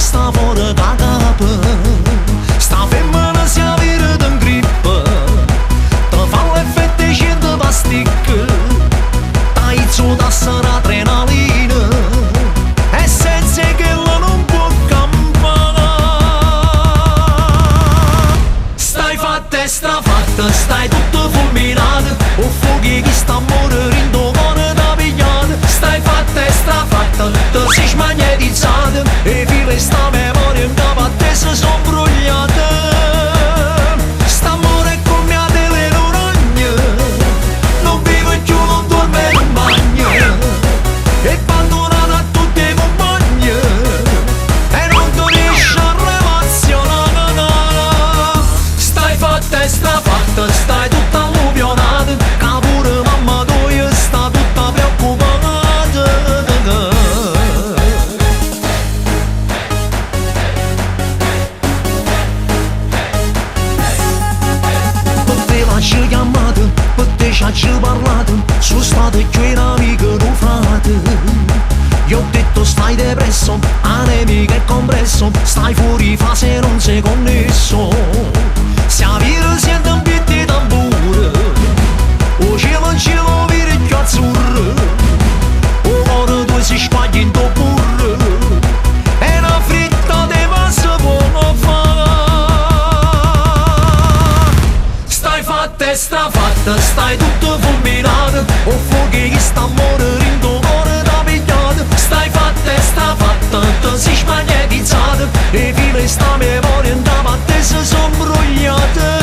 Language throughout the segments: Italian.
sta fora da capo. Sta femmina si avvira d'un grippo, te fa l'effetto e scende pasticca, t'aizzo da adrenalina e senza che la non può campare. Stai fatta e strafatta, stai tutto fulminato, o fuochi che sta morendo cuore da pigliare. Stai fatta e strafatta, te sei smagnetizzata e file sta memoria in capo a te se son brugliate. St'amore è come a delle ragno, non vive più, non dorme, non bagna, è abbandonata a tutti i compagni e non ti riesci a relazionare. Stai fatta e strafatta, stai tutta alluvionata, che pure mamma tua sta tutta preoccupata. Ci chiamato, per te ci parlato, sono stato più un amico di un frate. Gli ho detto stai depresso, a nemica è compresso, stai fuori fase non sei connesso. Se a vita siete un pitti di tamburo, o cielo in cielo vire più azzurro, o cuore tu si spaglia in tuo burro, e una fritta di massa buona fa. Fatta e strafatta, stai tutto fulminato, o fuochi che sta morendo cuore da pigliato. Stai fatta e strafatta, te sei smagnetizzata e file sta memoria in capo a te se son brugliate.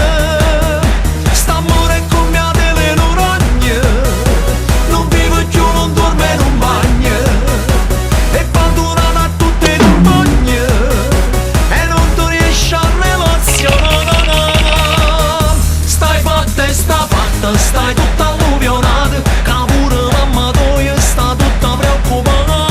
St'amore è come a delle ragno, non vive più, non dorme, non bagna, è abbandonata a tutte le compagne e non ti riesci a relazionare. Sta fatta, stai tutta alluvionata, che pure mamma tua sta tutta preoccupata.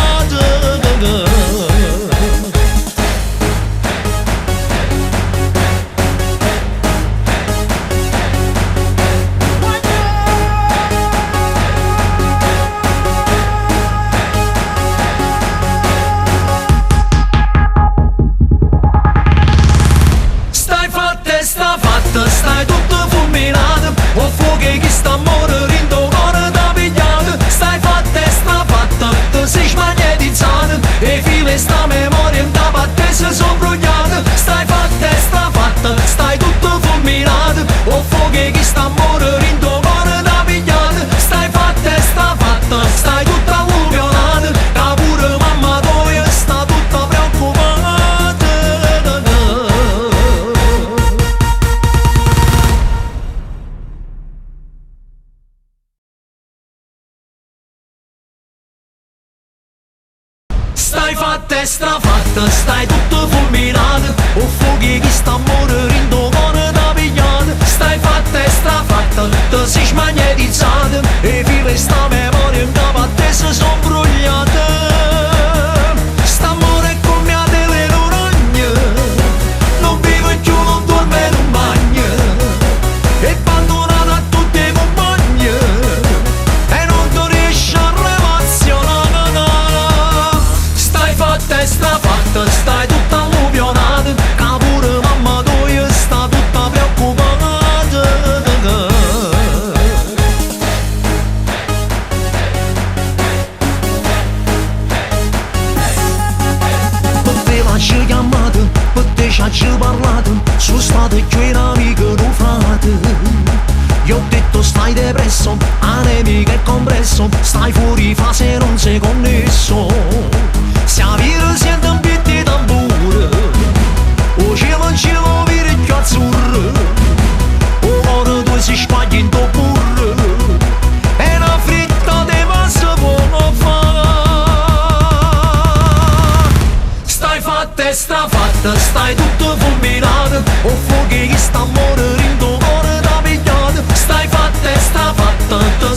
Stai fatta e strafatta, stai tutta fulminata, o fuochi che sta morendo cuore da pigliato. Stai fatta e strafatta, te sei smagnetizzata e file sta memoria in capo a te se son brugliate. Stai fatta e strafatta, stai tutto fulminato, o fuochi che sta morendo cuore da pigliato. Stai fatta e strafatta, stai tutta alluvionata, che pure mamma tua sta tutta preoccupata. Stai fatta e strafatta, stai tutto fulminato, o fuochi che sta morendo cuore da pigliato. Stai fatta e strafatta, te sei smagnetizzata e file sta memoria in capo a te se son brugliate. St'amore è come a delle ragno, non vive più, non dorme, non bagna, è abbandonata a tutti i compagni e non ti riesci a relazionare. Stai fatta e strafatta, stai tutta alluvionata, che pure mamma tua sta tutta preoccupata. Per te ci chiamato, per te ci parlato, sono stato più un amico di un frate. Gli ho detto stai depresso, a nemica è compresso, stai fuori fase non sei connesso. Se a vita siete un pitti di tamburo, o cielo in cielo vire più azzurro, o cuore tu si spaglia in tuo burro, e una fritta di massa buona fa. Stai fatta e strafatta, stai tutto fulminato, o fuochi che sta morendo cuore da pigliato. Stai fatta e strafatta, te